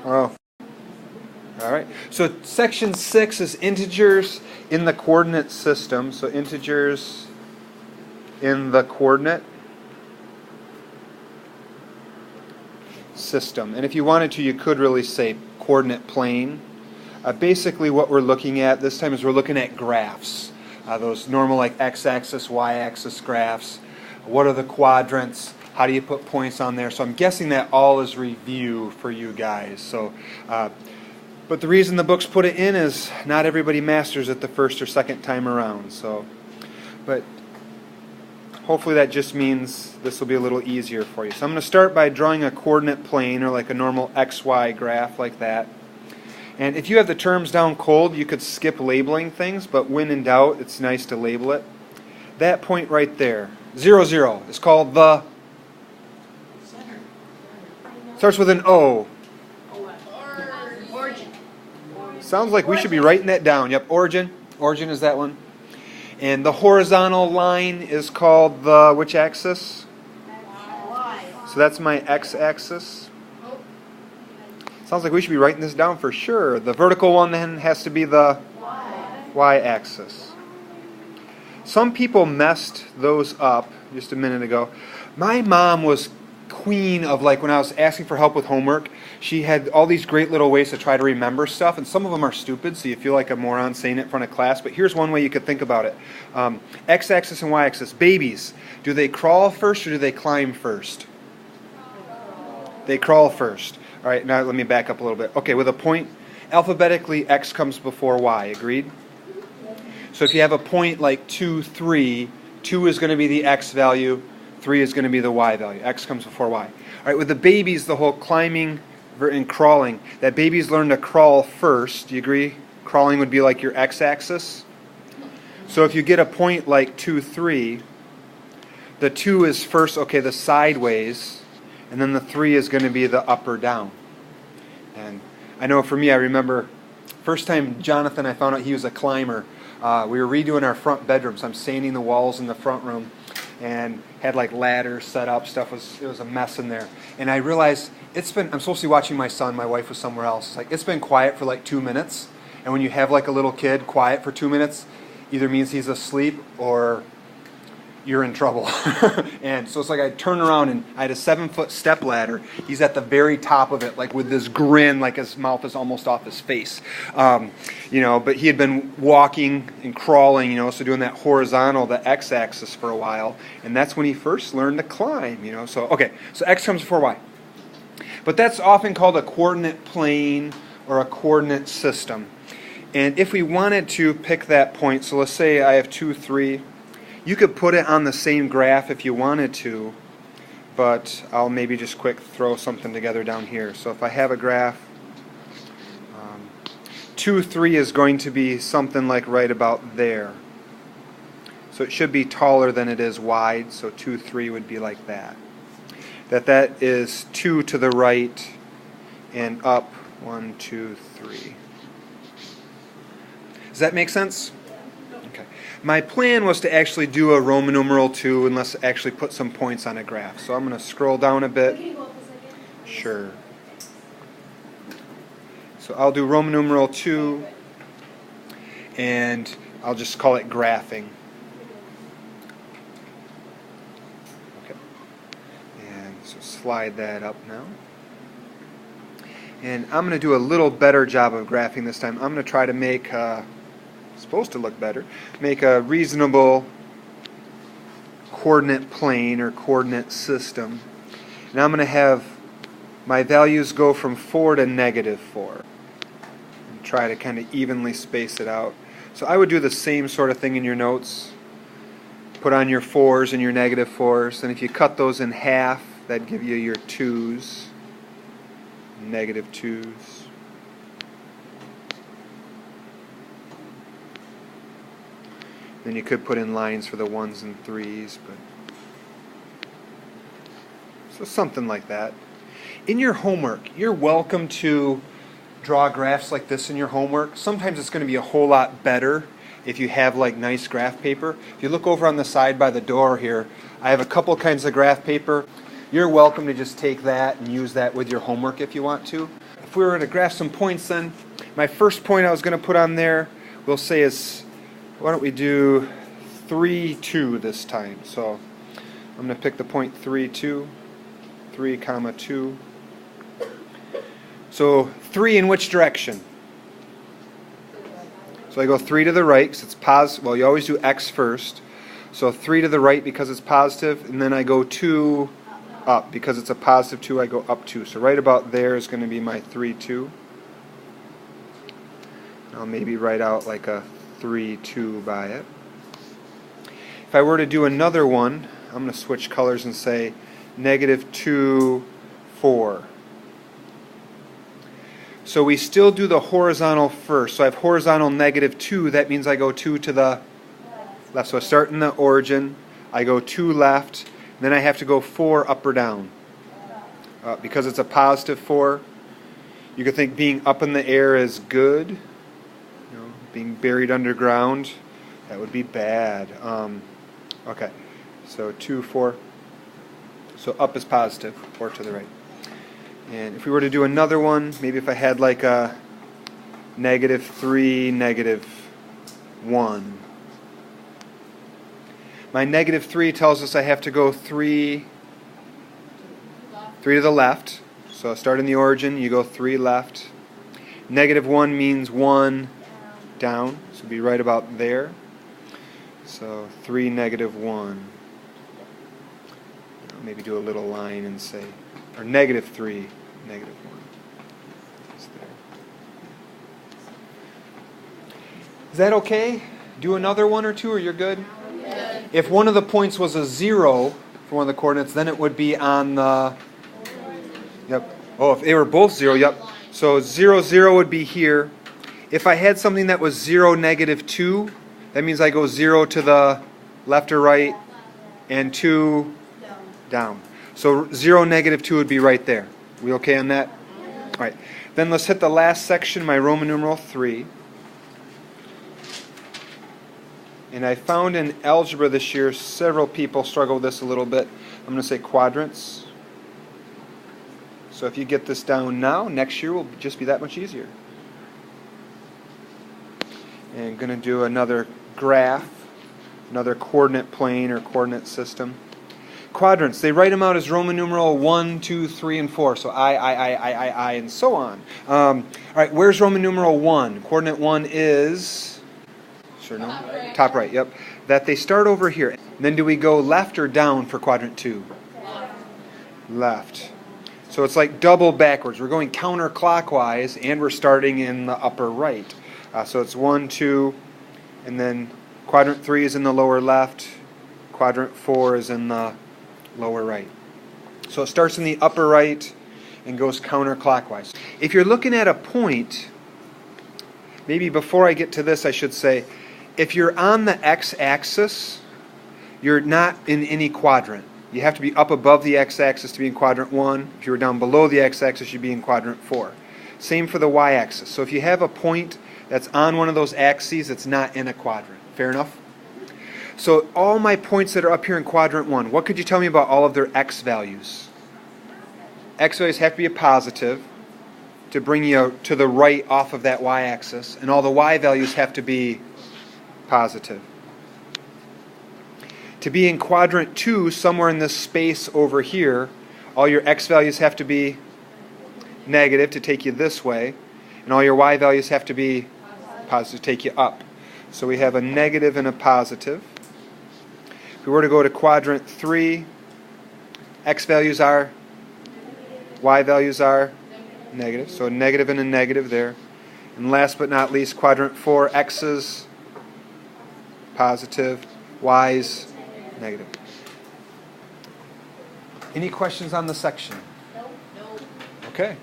Oh. All right. So section 6 is integers in the coordinate system. So integers in the coordinate system. And if you wanted to, you could really say coordinate plane. Basically what we're looking at this time is we're looking at graphs. Those normal like x-axis, y-axis graphs. What are the quadrants? How do you put points on there? So I'm guessing that all is review for you guys. So, but the reason the books put it in is not everybody masters it the first or second time around. So, but hopefully that just means this will be a little easier for you. So I'm going to start by drawing a coordinate plane or like a normal XY graph like that. And if you have the terms down cold, you could skip labeling things, but when in doubt, it's nice to label it. That point right there, 0, 0, is called the center. Starts with an O. Origin. Sounds like we should be writing that down. Yep, origin. Origin is that one. And the horizontal line is called the which axis? Y. So that's my x-axis. Sounds like we should be writing this down for sure. The vertical one then has to be the y-axis. Some people messed those up just a minute ago. My mom was queen of, like, when I was asking for help with homework, she had all these great little ways to try to remember stuff, and some of them are stupid, so you feel like a moron saying it in front of class, but here's one way you could think about it. X-axis and y-axis. Babies, do they crawl first or do they climb first? They crawl first. All right, now let me back up a little bit. Okay, with a point, alphabetically, X comes before Y. Agreed? So if you have a point like 2, 3, 2 is going to be the X value, 3 is going to be the Y value. X comes before Y. All right, with the babies, the whole climbing and crawling, that babies learn to crawl first. Do you agree? Crawling would be like your X-axis. So if you get a point like 2, 3, the 2 is first, okay, the sideways, and then the 3 is going to be the up or down. And I know for me, I remember first time Jonathan, I found out he was a climber. We were redoing our front bedrooms. I'm sanding the walls in the front room and had like ladders set up. It was a mess in there. And I realized I'm supposed to be watching my son. My wife was somewhere else. It's been quiet for like 2 minutes. And when you have like a little kid quiet for 2 minutes, either means he's asleep or you're in trouble. And so it's like I turned around and I had a 7-foot step ladder. He's at the very top of it, like with this grin, like his mouth is almost off his face. But he had been walking and crawling, so doing that horizontal, the x-axis for a while. And that's when he first learned to climb, So X comes before Y. But that's often called a coordinate plane or a coordinate system. And if we wanted to pick that point, so let's say I have 2, 3, you could put it on the same graph if you wanted to, but I'll maybe just quick throw something together down here. So if I have a graph, 2, 3 is going to be something like right about there. So it should be taller than it is wide, so 2, 3 would be like that. That is 2 to the right and up 1, 2, 3. Does that make sense? Okay. My plan was to actually do a Roman numeral 2 and let's actually put some points on a graph. So I'm going to scroll down a bit. Can you go up a second? Sure. So I'll do Roman numeral 2 and I'll just call it graphing. Okay. And so slide that up now. And I'm going to do a little better job of graphing this time. I'm going to try to make supposed to look better, make a reasonable coordinate plane or coordinate system. And I'm going to have my values go from 4 to -4 and try to kind of evenly space it out. So I would do the same sort of thing in your notes. Put on your 4s and your -4s, and if you cut those in half, that'd give you your 2s, -2s. Then you could put in lines for the 1s and 3s, but so something like that. In your homework, you're welcome to draw graphs like this in your homework. Sometimes it's going to be a whole lot better if you have like nice graph paper. If you look over on the side by the door here, I have a couple kinds of graph paper. You're welcome to just take that and use that with your homework if you want to. If we were to graph some points then, my first point I was going to put on there, we'll say is, why don't we do 3, 2 this time. So I'm going to pick the point 3, 2, 3, comma 2. So 3 in which direction? So I go 3 to the right because it's positive. Well, you always do x first. So 3 to the right because it's positive, and then I go 2 up. Because it's a positive 2, I go up 2. So right about there is going to be my 3, 2. I'll maybe write out like a 3, 2 by it. If I were to do another one, I'm going to switch colors and say negative 2, 4. So we still do the horizontal first. So I have horizontal negative 2. That means I go 2 to the left. So I start in the origin. I go 2 left. And then I have to go 4 up or down. Because it's a positive 4, you could think being up in the air is good. You know, being buried underground, that would be bad. Okay, so 2, 4. So up is positive, 4 to the right. And if we were to do another one, maybe if I had like a negative 3, negative 1. My negative 3 tells us I have to go 3 to the left. So I start in the origin, you go 3 left. Negative 1 means 1 down, so it'd be right about there. So 3, negative 1. Maybe do a little line and say, or negative 3, negative 1. It's there. Is that okay? Do another one or two, or you're good? Good. If one of the points was a 0 for one of the coordinates, then it would be on the... Yep. Oh, if they were both 0, yep. So 0, 0 would be here. If I had something that was 0, negative 2, that means I go 0 to the left or right, and 2 down. So 0, negative 2 would be right there. We okay on that? All right. Then let's hit the last section, my Roman numeral 3. And I found in algebra this year, several people struggle with this a little bit. I'm going to say quadrants. So if you get this down now, next year will just be that much easier. And I'm going to do another graph, another coordinate plane or coordinate system. Quadrants, they write them out as Roman numeral 1, 2, 3, and 4. So I, and so on. All right, where's Roman numeral 1? Coordinate 1 is... Sure, no? Top right, yep. That they start over here. And then do we go left or down for quadrant 2? Left. So it's like double backwards. We're going counterclockwise, and we're starting in the upper right. So it's 1, 2, and then quadrant 3 is in the lower left. Quadrant 4 is in the lower right. So it starts in the upper right and goes counterclockwise. If you're looking at a point, maybe before I get to this, I should say, if you're on the x-axis, you're not in any quadrant. You have to be up above the x-axis to be in quadrant 1. If you were down below the x-axis, you'd be in quadrant 4. Same for the y-axis. So if you have a point that's on one of those axes, it's not in a quadrant. Fair enough? So all my points that are up here in quadrant 1, what could you tell me about all of their x values? X values have to be a positive to bring you to the right off of that y-axis, and all the y values have to be positive. To be in quadrant 2, somewhere in this space over here, all your x values have to be negative to take you this way, and all your y values have to be positive to take you up. So we have a negative and a positive. If we were to go to quadrant 3, x values are, y values are negative. So a negative and a negative there. And last but not least, quadrant 4, x's positive, y's negative. Any questions on the section? Nope. Okay.